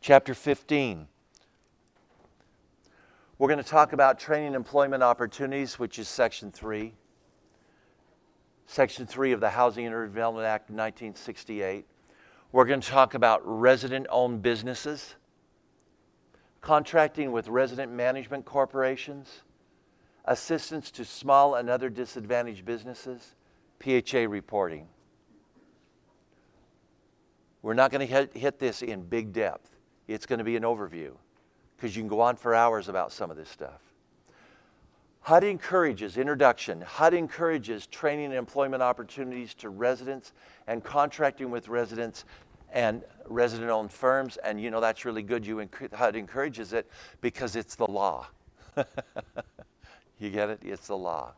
Chapter 15. We're going to talk about training and employment opportunities, which is Section 3. Section 3 of the Housing and Urban Development Act of 1968. We're going to talk about resident-owned businesses, contracting with resident management corporations, assistance to small and other disadvantaged businesses, PHA reporting. We're not going to hit this in big depth. It's going to be an overview because you can go on for hours about some of this stuff. HUD Encourages Introduction. HUD encourages training and employment opportunities to residents and contracting with residents and resident-owned firms. And you know that's really good. HUD encourages it because it's the law. You get it? It's the law.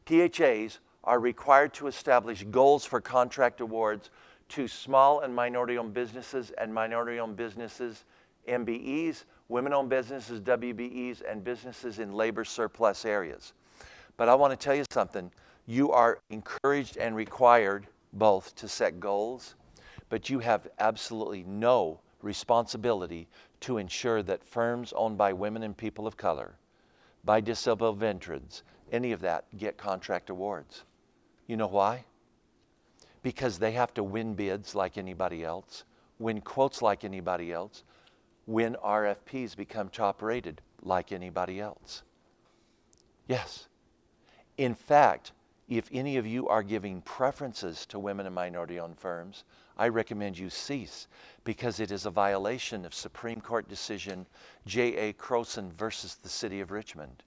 PHAs are required to establish goals for contract awards to small and minority-owned businesses and minority-owned businesses, MBEs, women-owned businesses, WBEs, and businesses in labor surplus areas. But I want to tell you something. You are encouraged and required both to set goals, but you have absolutely no responsibility to ensure that firms owned by women and people of color, by disabled veterans, any of that get contract awards. You know why? Because they have to win bids like anybody else, win quotes like anybody else, win RFPs, become top rated like anybody else. Yes. In fact, if any of you are giving preferences to women and minority-owned firms, I recommend you cease because it is a violation of Supreme Court decision J.A. Croson versus the City of Richmond,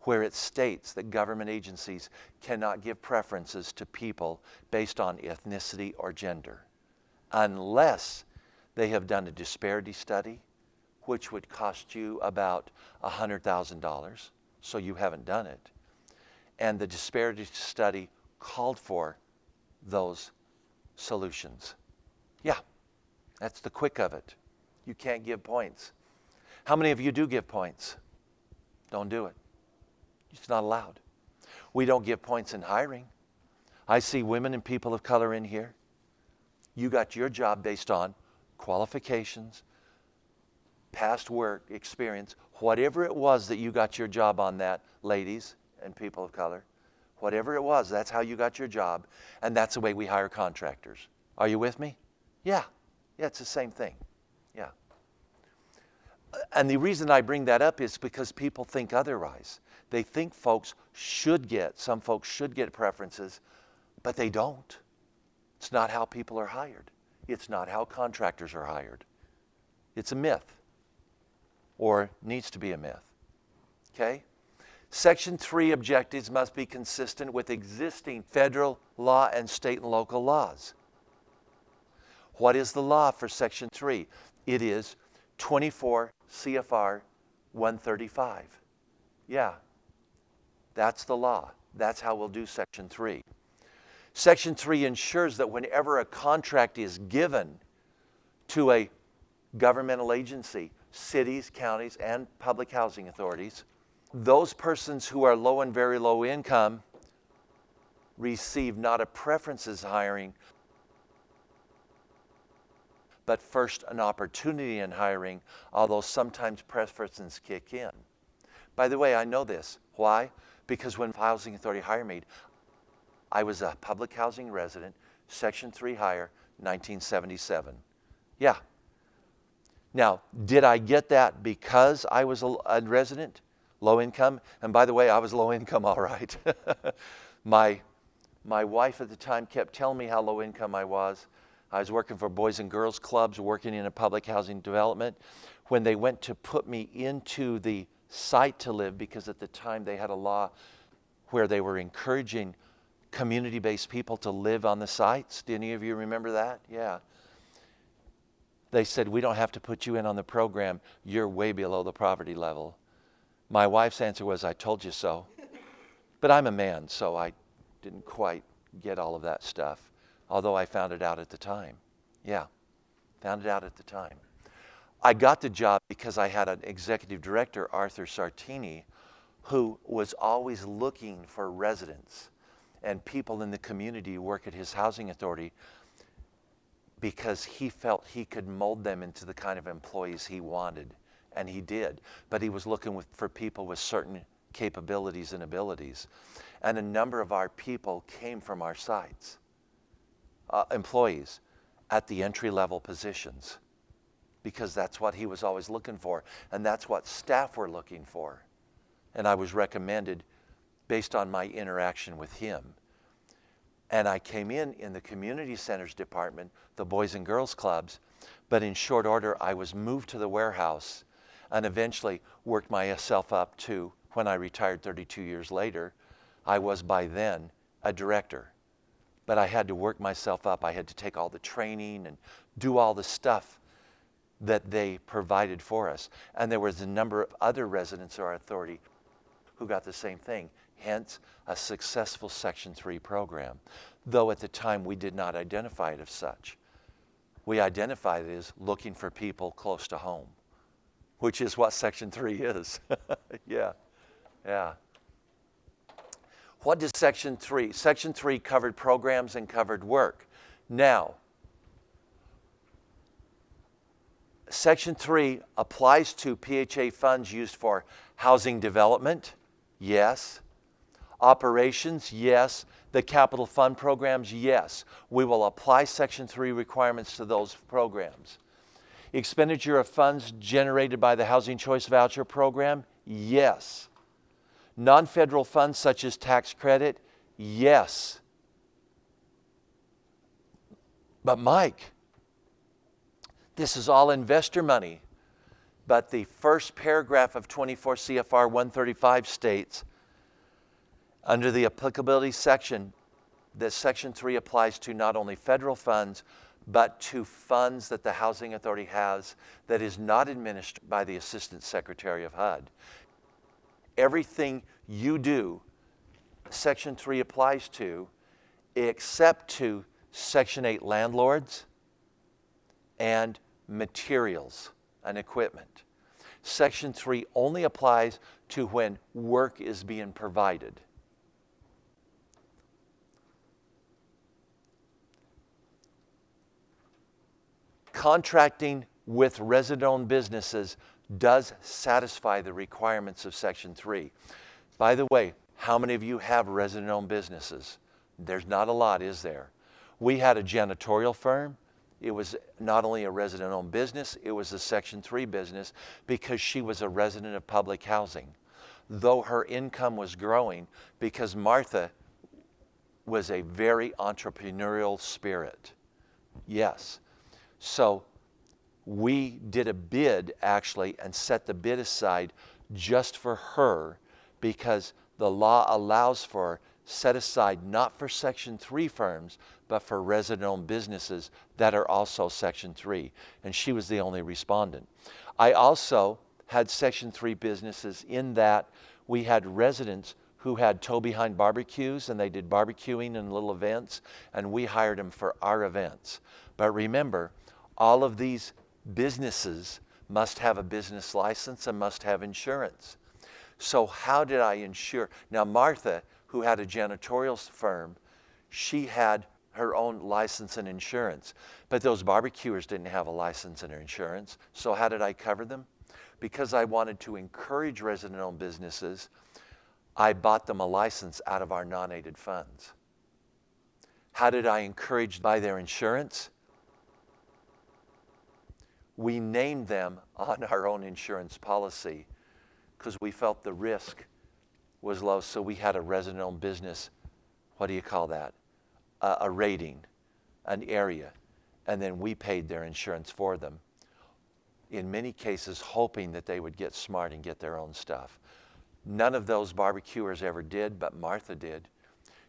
where it states that government agencies cannot give preferences to people based on ethnicity or gender unless they have done a disparity study, which would cost you about $100,000, so you haven't done it. And the disparity study called for those solutions. Yeah, that's the quick of it. You can't give points. How many of you do give points? Don't do it. It's not allowed. We don't give points in hiring. I see women and people of color in here. You got your job based on qualifications, past work experience, whatever it was that you got your job on that, ladies and people of color, whatever it was, that's how you got your job, and that's the way we hire contractors. Are you with me? Yeah, it's the same thing. Yeah. And the reason I bring that up is because people think otherwise. They think some folks should get preferences, but they don't. It's not how people are hired. It's not how contractors are hired. It's a myth, or needs to be a myth. Okay? Section 3 objectives must be consistent with existing federal law and state and local laws. What is the law for Section 3? It is 24 CFR 135. Yeah, that's the law. That's how we'll do Section 3. Section 3 ensures that whenever a contract is given to a governmental agency, cities, counties, and public housing authorities, those persons who are low and very low income receive not a preferences hiring, but first an opportunity in hiring, although sometimes preferences kick in. By the way, I know this. Why? Because when Housing Authority hired me, I was a public housing resident, Section 3 hire, 1977. Yeah. Now, did I get that because I was a resident, low income? And by the way, I was low income, all right. My wife at the time kept telling me how low income I was. I was working for Boys and Girls Clubs, working in a public housing development. When they went to put me into the site to live, because at the time they had a law where they were encouraging community-based people to live on the sites. Do any of you remember that? Yeah. They said, we don't have to put you in on the program. You're way below the poverty level. My wife's answer was, I told you so. But I'm a man, so I didn't quite get all of that stuff, although I found it out at the time. Yeah, found it out at the time. I got the job because I had an executive director, Arthur Sartini, who was always looking for residents and people in the community who work at his housing authority because he felt he could mold them into the kind of employees he wanted, and he did. But he was looking for people with certain capabilities and abilities. And a number of our people came from our sites, employees at the entry-level positions, because that's what he was always looking for, and that's what staff were looking for. And I was recommended based on my interaction with him. And I came in the community centers department, the Boys and Girls Clubs, but in short order, I was moved to the warehouse and eventually worked myself up to, when I retired 32 years later, I was by then a director. But I had to work myself up. I had to take all the training and do all the stuff that they provided for us. And there was a number of other residents of our authority who got the same thing, hence a successful Section 3 program. Though at the time we did not identify it as such. We identified it as looking for people close to home, which is what Section 3 is. Yeah. What does Section 3? Section 3 covered programs and covered work. Now, Section 3 applies to PHA funds used for housing development, yes. Operations, yes. The capital fund programs, yes. We will apply Section 3 requirements to those programs. Expenditure of funds generated by the Housing Choice Voucher Program, yes. Non-federal funds such as tax credit, yes. But Mike, this is all investor money. But the first paragraph of 24 CFR 135 states, under the applicability section, that Section 3 applies to not only federal funds, but to funds that the Housing Authority has that is not administered by the Assistant Secretary of HUD. Everything you do, Section 3 applies to, except to Section 8 landlords and materials and equipment. Section 3 only applies to when work is being provided. Contracting with resident-owned businesses does satisfy the requirements of Section 3. By the way, how many of you have resident-owned businesses? There's not a lot, is there? We had a janitorial firm. It was not only a resident-owned business, it was a Section 3 business because she was a resident of public housing. Though her income was growing because Martha was a very entrepreneurial spirit. Yes. So we did a bid actually and set the bid aside just for her because the law allows for set aside not for Section 3 firms, but for resident-owned businesses that are also Section 3. And she was the only respondent. I also had Section 3 businesses in that we had residents who had tow-behind barbecues, and they did barbecuing and little events, and we hired them for our events. But remember, all of these businesses must have a business license and must have insurance. So how did I insure? Now Martha, who had a janitorial firm, she had her own license and insurance. But those barbecuers didn't have a license and insurance. So how did I cover them? Because I wanted to encourage resident-owned businesses, I bought them a license out of our non-aided funds. How did I encourage by their insurance? We named them on our own insurance policy because we felt the risk was low. So we had a resident-owned business, what do you call that? A rating, an area, and then we paid their insurance for them. In many cases, hoping that they would get smart and get their own stuff. None of those barbecuers ever did, but Martha did.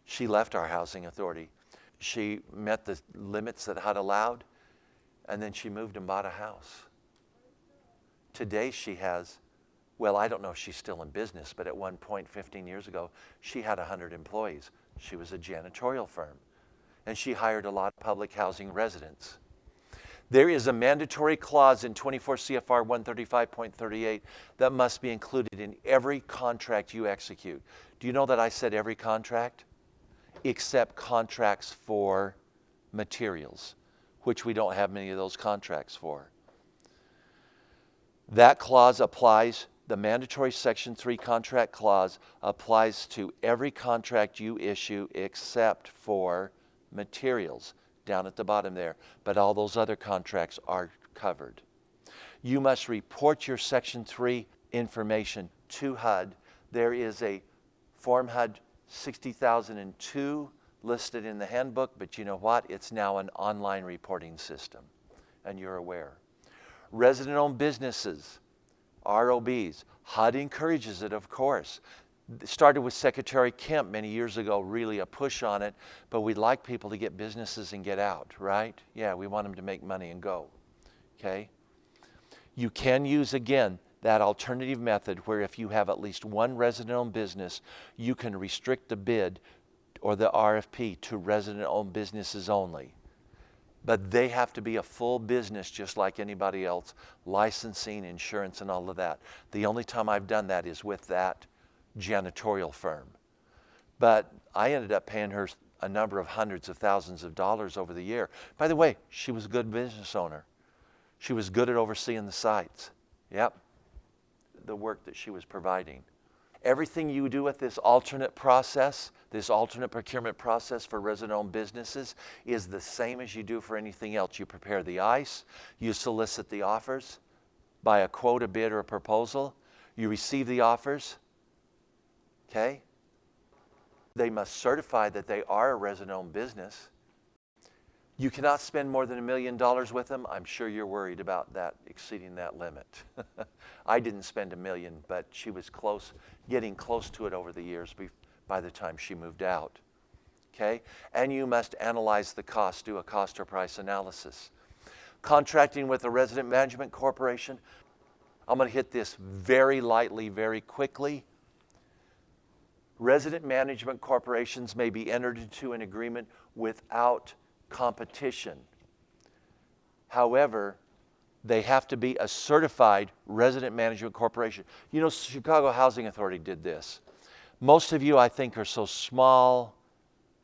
She left our housing authority. She met the limits that HUD allowed, and then she moved and bought a house. Today she has, well, I don't know if she's still in business, but at one point 15 years ago, she had 100 employees. She was a janitorial firm, and she hired a lot of public housing residents. There is a mandatory clause in 24 CFR 135.38 that must be included in every contract you execute. Do you know that I said every contract? Except contracts for materials. which we don't have many of those contracts for. That clause applies, the mandatory Section 3 contract clause applies to every contract you issue except for materials, down at the bottom there. But all those other contracts are covered. You must report your Section 3 information to HUD. There is a Form HUD 60,002 listed in the handbook, but you know what? It's now an online reporting system, and you're aware. Resident-owned businesses, ROBs, HUD encourages it, of course. It started with Secretary Kemp many years ago, really a push on it, but we'd like people to get businesses and get out, right? Yeah, we want them to make money and go, okay? You can use, again, that alternative method where if you have at least one resident-owned business, you can restrict the bid or the RFP to resident-owned businesses only. But they have to be a full business just like anybody else, licensing, insurance, and all of that. The only time I've done that is with that janitorial firm. But I ended up paying her a number of hundreds of thousands of dollars over the year. By the way, she was a good business owner. She was good at overseeing the sites. Yep, the work that she was providing. Everything you do with this alternate process, this alternate procurement process for resident-owned businesses is the same as you do for anything else. You prepare the ICE, you solicit the offers by a quote, a bid, or a proposal. You receive the offers, okay? They must certify that they are a resident-owned business. You cannot spend more than $1 million with them. I'm sure you're worried about that, exceeding that limit. I didn't spend $1 million, but she was close, getting close to it over the years by the time she moved out. Okay? And you must analyze the cost, do a cost or price analysis. Contracting with a resident management corporation. I'm going to hit this very lightly, very quickly. Resident management corporations may be entered into an agreement without competition. However, they have to be a certified resident management corporation. You know, Chicago Housing Authority did this. Most of you, I think, are so small.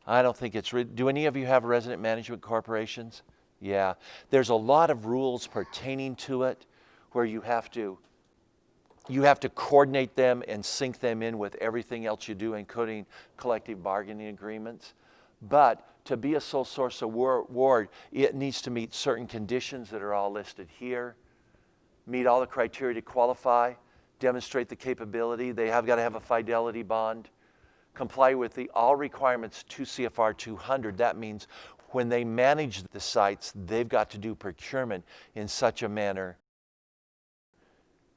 I don't think it's... Do any of you have resident management corporations? Yeah. There's a lot of rules pertaining to it where you have to coordinate them and sync them in with everything else you do, including collective bargaining agreements. But to be a sole source award, it needs to meet certain conditions that are all listed here, meet all the criteria to qualify, demonstrate the capability. They have got to have a fidelity bond, comply with all requirements 2 CFR 200. That means when they manage the sites, they've got to do procurement in such a manner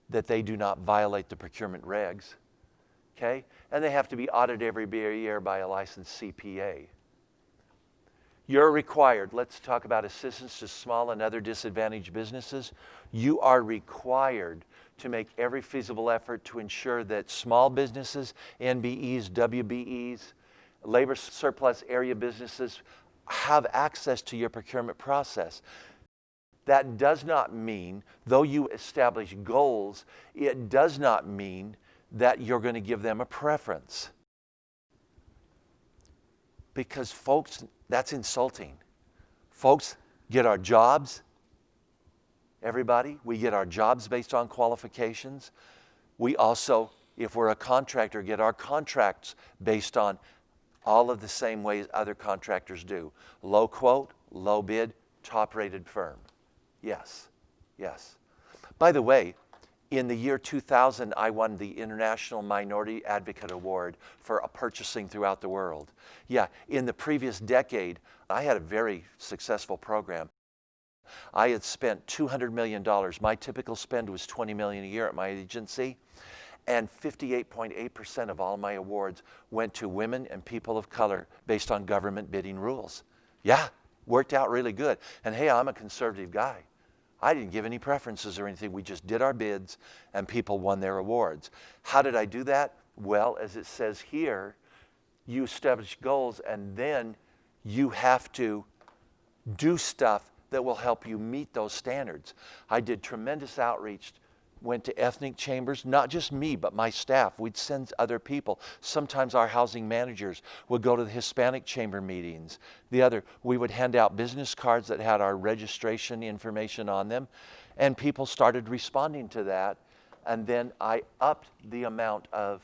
that they do not violate the procurement regs, okay? And they have to be audited every year by a licensed CPA. You're required, let's talk about assistance to small and other disadvantaged businesses. You are required to make every feasible effort to ensure that small businesses, NBEs, WBEs, labor surplus area businesses have access to your procurement process. That does not mean, though you establish goals, it does not mean that you're going to give them a preference. Because folks, that's insulting. Folks get our jobs, everybody, we get our jobs based on qualifications. We also, if we're a contractor, get our contracts based on all of the same ways other contractors do. Low quote, low bid, top rated firm. Yes, yes. By the way, in the year 2000, I won the International Minority Advocate Award for purchasing throughout the world. Yeah, in the previous decade, I had a very successful program. I had spent $200 million. My typical spend was $20 million a year at my agency, and 58.8% of all my awards went to women and people of color based on government bidding rules. Yeah, worked out really good. And hey, I'm a conservative guy. I didn't give any preferences or anything. We just did our bids and people won their awards. How did I do that? Well, as it says here, you establish goals and then you have to do stuff that will help you meet those standards. I did tremendous outreach went to ethnic chambers, not just me, but my staff. We'd send other people. Sometimes our housing managers would go to the Hispanic chamber meetings. We would hand out business cards that had our registration information on them, and people started responding to that. And then I upped the amount of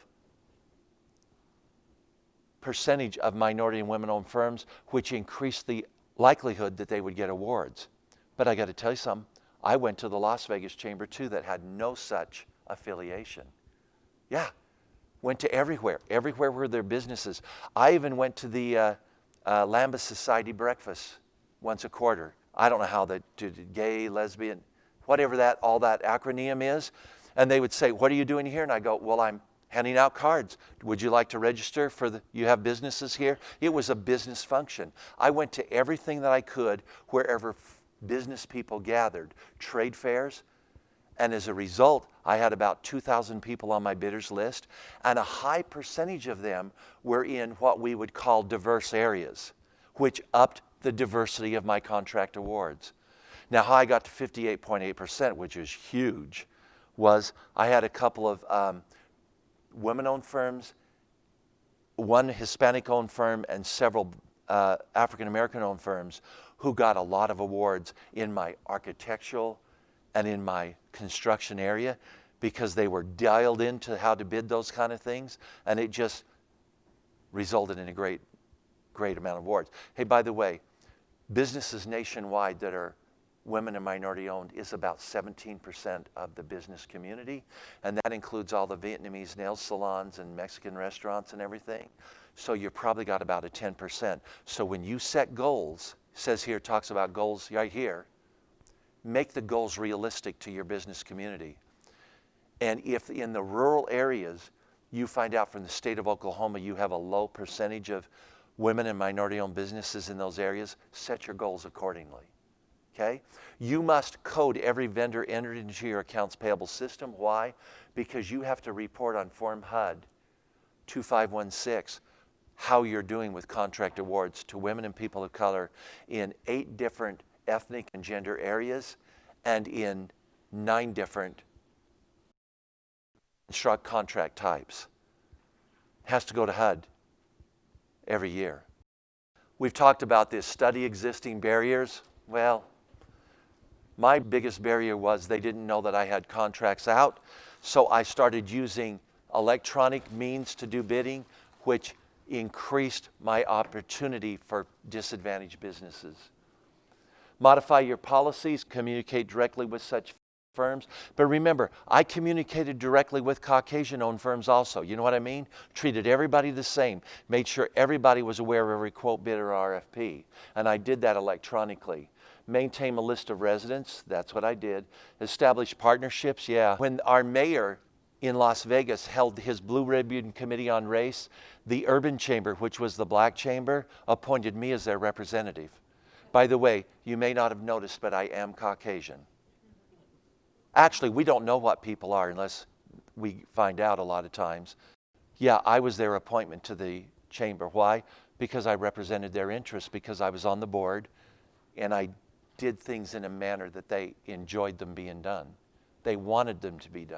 percentage of minority and women-owned firms, which increased the likelihood that they would get awards. But I got to tell you something. I went to the Las Vegas Chamber too that had no such affiliation. Yeah, went to everywhere where there are businesses. I even went to the Lambeth Society breakfast once a quarter. I don't know how the gay, lesbian, whatever all that acronym is. And they would say, "What are you doing here?" And I go, "Well, I'm handing out cards. Would you like to register you have businesses here?" It was a business function. I went to everything that I could wherever business people gathered, trade fairs, and as a result, I had about 2,000 people on my bidders list, and a high percentage of them were in what we would call diverse areas, which upped the diversity of my contract awards. Now, how I got to 58.8%, which is huge, was I had a couple of women-owned firms, one Hispanic-owned firm, and several African-American-owned firms who got a lot of awards in my architectural and in my construction area because they were dialed into how to bid those kind of things, and it just resulted in a great amount of awards. Hey, by the way, businesses nationwide that are women and minority owned is about 17% of the business community, and that includes all the Vietnamese nail salons and Mexican restaurants and everything. So you probably got about a 10%. So when you set goals, talks about goals right here, make the goals realistic to your business community. And if in the rural areas you find out from the state of Oklahoma you have a low percentage of women and minority-owned businesses in those areas, set your goals accordingly. Okay? You must code every vendor entered into your accounts payable system. Why? Because you have to report on Form HUD 2516 how you're doing with contract awards to women and people of color in 8 different ethnic and gender areas and in 9 different contract types. It has to go to HUD every year. We've talked about this, study existing barriers. Well, my biggest barrier was they didn't know that I had contracts out, so I started using electronic means to do bidding, which increased my opportunity for disadvantaged businesses. Modify your policies, communicate directly with such firms. But remember, I communicated directly with Caucasian-owned firms also. You know what I mean? Treated everybody the same. Made sure everybody was aware of every quote, bid, or RFP. And I did that electronically. Maintain a list of residents. That's what I did. Establish partnerships. Yeah. When our mayor in Las Vegas held his Blue Ribbon Committee on Race, the Urban Chamber, which was the black chamber, appointed me as their representative. By the way, you may not have noticed, but I am Caucasian. Actually, we don't know what people are unless we find out a lot of times. Yeah, I was their appointment to the chamber. Why? Because I represented their interests, because I was on the board, and I did things in a manner that they enjoyed them being done. They wanted them to be done.